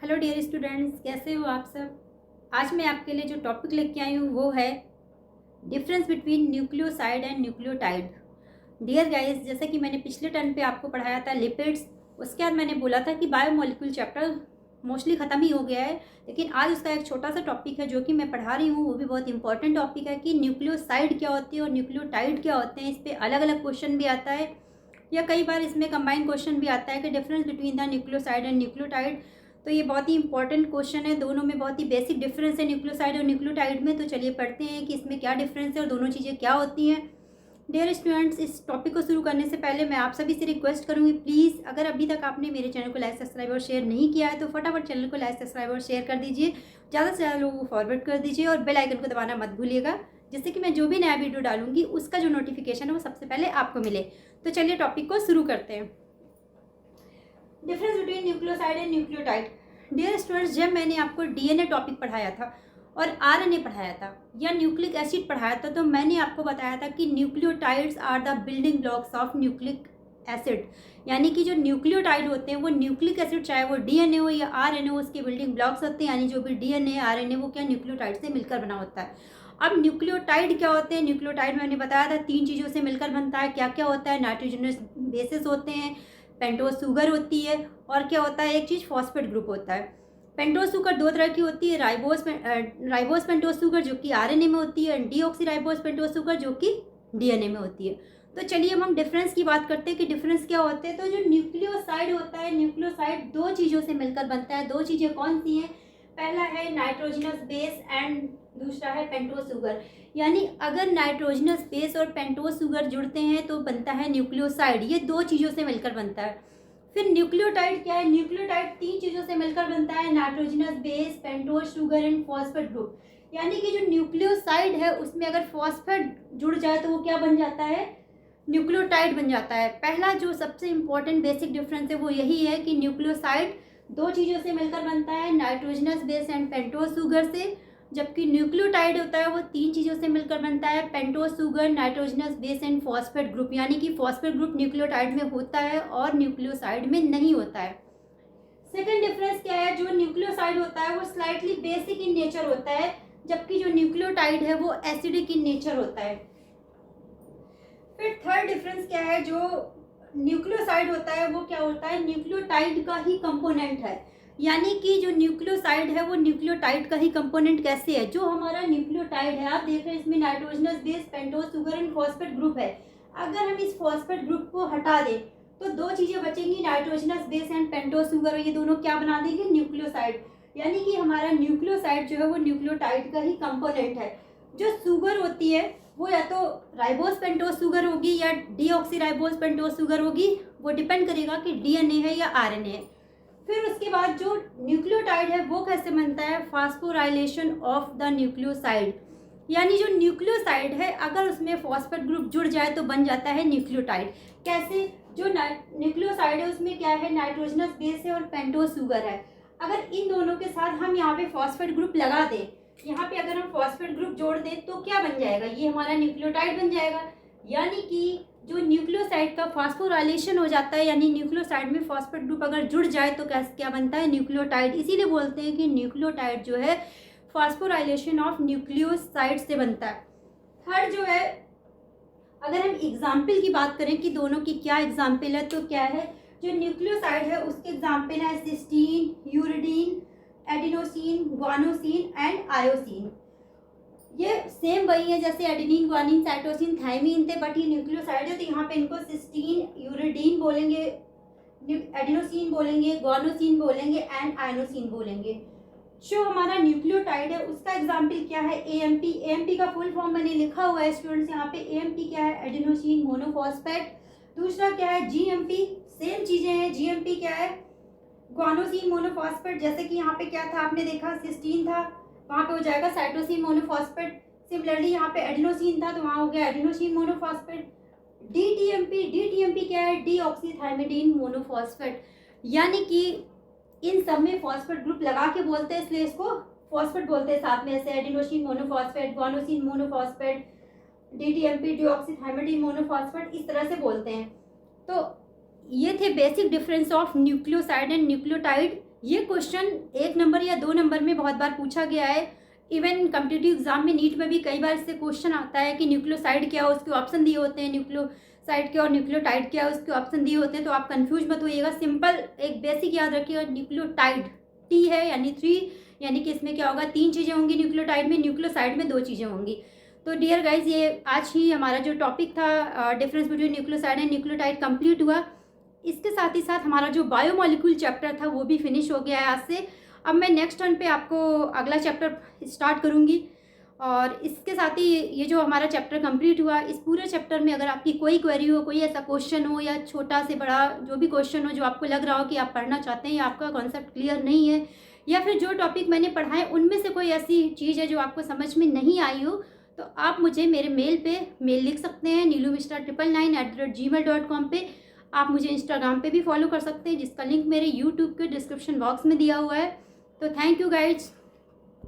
Hello dear students, कैसे हो आप सब। आज मैं आपके लिए जो टॉपिक लेके आई हूँ वो है difference between nucleoside and nucleotide. Dear guys, जैसे कि मैंने पिछले टर्न पे आपको पढ़ाया था लिपिड्स, उसके बाद मैंने बोला था कि बायोमोलिक्यूल चैप्टर मोस्टली ख़त्म ही हो गया है, लेकिन आज उसका एक छोटा सा टॉपिक है जो कि मैं पढ़ा रही हूँ, वो भी बहुत इंपॉर्टेंट टॉपिक है कि न्यूक्लियोसाइड क्या होती है और न्यूक्लियोटाइड क्या होते हैं। इस पर अलग अलग क्वेश्चन भी आता है या कई बार इसमें कंबाइंड क्वेश्चन भी आता है कि difference between the nucleoside and nucleotide. तो ये बहुत ही इंपॉर्टेंट क्वेश्चन है, दोनों में बहुत ही बेसिक डिफरेंस है न्यूक्लियोसाइड और न्यूक्लियोटाइड में। तो चलिए पढ़ते हैं कि इसमें क्या डिफरेंस है और दोनों चीज़ें क्या होती हैं। डियर स्टूडेंट्स, इस टॉपिक को शुरू करने से पहले मैं आप सभी से रिक्वेस्ट करूंगी, प्लीज़ अगर अभी तक आपने मेरे चैनल को लाइक सब्सक्राइब और शेयर नहीं किया है तो फटाफट चैनल को लाइक सब्सक्राइब और शेयर कर दीजिए, ज़्यादा से ज़्यादा लोगों को फॉरवर्ड कर दीजिए और बेल आइकन को दबाना मत भूलिएगा, जिससे कि मैं जो भी नया वीडियो डालूंगी उसका जो नोटिफिकेशन है वो सबसे पहले आपको मिले। तो चलिए टॉपिक को शुरू करते हैं। Difference between nucleoside and nucleotide. Dear students, जब मैंने आपको डीएनए टॉपिक पढ़ाया था और आरएनए पढ़ाया था या न्यूक्लिक एसिड पढ़ाया था, तो मैंने आपको बताया था कि nucleotides are the building blocks of nucleic acid. यानी कि जो न्यूक्लियोटाइड होते हैं वो न्यूक्लिक एसिड, चाहे वो डीएनए हो या आरएनए हो, उसके बिल्डिंग ब्लॉक्स होते हैं। यानी जो भी डीएनए आरएनए वो क्या न्यूक्लियोटाइड से मिलकर बना होता है। अब न्यूक्लियोटाइड क्या होते हैं? न्यूक्लियोटाइड मैंने बताया था 3 चीज़ों से मिलकर बनता है। क्या क्या होता है? नाइट्रोजनस बेसिस होते हैं, पेंटोज शुगर होती है, और क्या होता है एक चीज़ फॉस्फेट ग्रुप होता है। पेंटोज शुगर 2 तरह की होती है, राइबोस पेंटोज शुगर जो कि आरएनए में होती है, डीऑक्सीराइबोस पेंटोज शुगर जो कि डीएनए में होती है। तो चलिए अब हम डिफरेंस की बात करते हैं कि डिफरेंस क्या होते हैं। तो जो न्यूक्लियोसाइड होता है, न्यूक्लियोसाइड 2 चीज़ों से मिलकर बनता है। 2 चीज़ें कौन सी हैं? पहला है नाइट्रोजनस बेस एंड दूसरा है पेंटोज शुगर। यानी अगर नाइट्रोजनस बेस और पेंटोज शुगर जुड़ते हैं तो बनता है न्यूक्लियोसाइड। ये 2 चीज़ों से मिलकर बनता है। फिर न्यूक्लियोटाइड क्या है? न्यूक्लियोटाइड 3 चीज़ों से मिलकर बनता है, nitrogenous base, pentose sugar and phosphate group. यानी कि जो न्यूक्लियोसाइड है उसमें अगर फॉस्फेट जुड़ जाए तो वो क्या बन जाता है? न्यूक्लियोटाइड बन जाता है। पहला जो सबसे इंपॉर्टेंट बेसिक डिफरेंस है वो यही है कि न्यूक्लियोसाइड 2 चीज़ों से मिलकर बनता है, nitrogenous base and pentose sugar से, जबकि न्यूक्लियोटाइड होता है वो 3 चीज़ों से मिलकर बनता है, pentose sugar, nitrogenous base and phosphate group. यानी कि फॉस्फेट ग्रुप न्यूक्लियोटाइड में होता है और न्यूक्लियोसाइड में नहीं होता है। सेकेंड डिफरेंस क्या है? जो न्यूक्लियोसाइड होता है वो स्लाइटली बेसिक इन नेचर होता है, जबकि जो न्यूक्लियोटाइड है वो एसिडिक इन नेचर होता है। फिर थर्ड डिफरेंस क्या है? जो न्यूक्लियोसाइड होता है वो क्या होता है? न्यूक्लियोटाइड का ही कंपोनेंट है। यानी कि जो न्यूक्लियोसाइड है वो न्यूक्लियोटाइड का ही कंपोनेंट कैसे है? जो हमारा न्यूक्लियोटाइड है, आप देख रहे हैं इसमें nitrogenous base, pentose sugar and phosphate group है। अगर हम इस फॉस्फेट ग्रुप को हटा दें तो 2 चीजें बचेंगी, nitrogenous base and pentose sugar, ये दोनों क्या बना देंगे? न्यूक्लियोसाइड। यानी कि हमारा न्यूक्लियोसाइड जो है वो न्यूक्लियोटाइड का ही कंपोनेंट है। जो शुगर होती है वो या तो राइबोस पेंटोज शुगर होगी या डीऑक्सीराइबोस पेंटोज शुगर होगी, वो डिपेंड करेगा कि डीएनए है या आरएनए है। फिर उसके बाद जो न्यूक्लियोटाइड है वो कैसे बनता है? Phosphorylation of the nucleoside. यानी जो न्यूक्लियोसाइड है अगर उसमें फॉस्फेट ग्रुप जुड़ जाए तो बन जाता है न्यूक्लियोटाइड। कैसे? जो न्यूक्लियोसाइड है उसमें क्या है? नाइट्रोजनस बेस है और पेंटोज शुगर है। अगर इन दोनों के साथ हम यहाँ पे फॉस्फेट ग्रुप लगा दें, यहाँ पे अगर हम फॉस्फेट ग्रुप जोड़ दें तो क्या बन जाएगा? ये हमारा न्यूक्लियोटाइड बन जाएगा। यानी कि जो न्यूक्लियोसाइड का फास्फोराइलेशन हो जाता है, यानी न्यूक्लियोसाइड में फॉस्फेट ग्रुप अगर जुड़ जाए तो क्या बनता है? न्यूक्लियोटाइड। इसीलिए बोलते हैं कि न्यूक्लियोटाइड जो है फास्फोराइलेशन ऑफ न्यूक्लियोसाइड से बनता है। थर्ड जो है, अगर हम एग्जाम्पल की बात करें कि दोनों की क्या एग्जाम्पल है, तो क्या है? जो न्यूक्लियोसाइड है उसके एग्जाम्पल है cysteine, uridine, adenosine, guanosine and inosine. ये सेम वही है जैसे एडेनिन, ग्वानिन, साइटोसिन, थाइमिन थे, बट ये न्यूक्लियोसाइड है तो यहाँ पे इनको सिस्टीन, यूरिडीन बोलेंगे, एडिनोसिन बोलेंगे, ग्वानोसिन बोलेंगे एंड आयोसिन बोलेंगे। जो हमारा न्यूक्लियोटाइड है उसका एग्जाम्पल क्या है? एएमपी। एएमपी का फुल फॉर्म मैंने लिखा हुआ है स्टूडेंट्स यहाँ पे। एएमपी क्या है? Adenosine monophosphate. दूसरा क्या है? जीएमपी। सेम चीजें हैं। जीएमपी क्या है? Guanosine monophosphate. जैसे कि यहाँ पे क्या था आपने देखा, सिस्टीन था, वहाँ पे हो जाएगा साइटोसिन मोनोफॉस्फेट। सिमिलरली यहाँ पे एडिनोसिन था तो वहाँ हो गया एडिनोसिन मोनोफॉस्फेट। डीटीएमपी। डीटीएमपी क्या है? डीऑक्सीथाइमिडीन मोनोफॉस्फेट। यानी कि इन सब में फॉस्फेट ग्रुप लगा के बोलते हैं, इसलिए इसको फॉस्फेट बोलते हैं साथ में, ऐसे adenosine monophosphate, guanosine monophosphate, dTMP, deoxythymidine monophosphate, इस तरह से बोलते हैं। तो ये थे basic difference of nucleoside and nucleotide. ये क्वेश्चन 1 नंबर या 2 नंबर में बहुत बार पूछा गया है। इवन कॉम्पिटिटिव एग्जाम में, नीट में भी कई बार इससे क्वेश्चन आता है कि न्यूक्लियोसाइड क्या है, उसके ऑप्शन दिए होते हैं, न्यूक्लियोसाइड क्या और न्यूक्लियोटाइड क्या है, उसके ऑप्शन दिए होते हैं। तो आप कंफ्यूज मत होइएगा, सिंपल एक बेसिक याद रखिएगा, न्यूक्लियोटाइड टी है यानी 3, यानी कि इसमें क्या होगा, 3 चीज़ें होंगी न्यूक्लियोटाइड में, न्यूक्लियोसाइड में 2 चीज़ें होंगी। तो डियर गाइज, ये आज ही हमारा जो टॉपिक था difference between nucleoside and nucleotide complete हुआ। इसके साथ ही साथ हमारा जो बायोमोलिक्यूल चैप्टर था वो भी फिनिश हो गया है आज से। अब मैं नेक्स्ट टर्न पे आपको अगला चैप्टर स्टार्ट करूँगी। और इसके साथ ही ये जो हमारा चैप्टर कंप्लीट हुआ, इस पूरे चैप्टर में अगर आपकी कोई क्वेरी हो, कोई ऐसा क्वेश्चन हो या छोटा से बड़ा जो भी क्वेश्चन हो जो आपको लग रहा हो कि आप पढ़ना चाहते हैं या आपका कॉन्सेप्ट क्लियर नहीं है, या फिर जो टॉपिक मैंने पढ़ाए उनमें से कोई ऐसी चीज़ है जो आपको समझ में नहीं आई हो, तो आप मुझे मेरे मेल पे मेल लिख सकते हैं neelumista999@gmail.com पे। आप मुझे इंस्टाग्राम पे भी फॉलो कर सकते हैं, जिसका लिंक मेरे यूट्यूब के डिस्क्रिप्शन बॉक्स में दिया हुआ है। तो थैंक यू गाइड्स।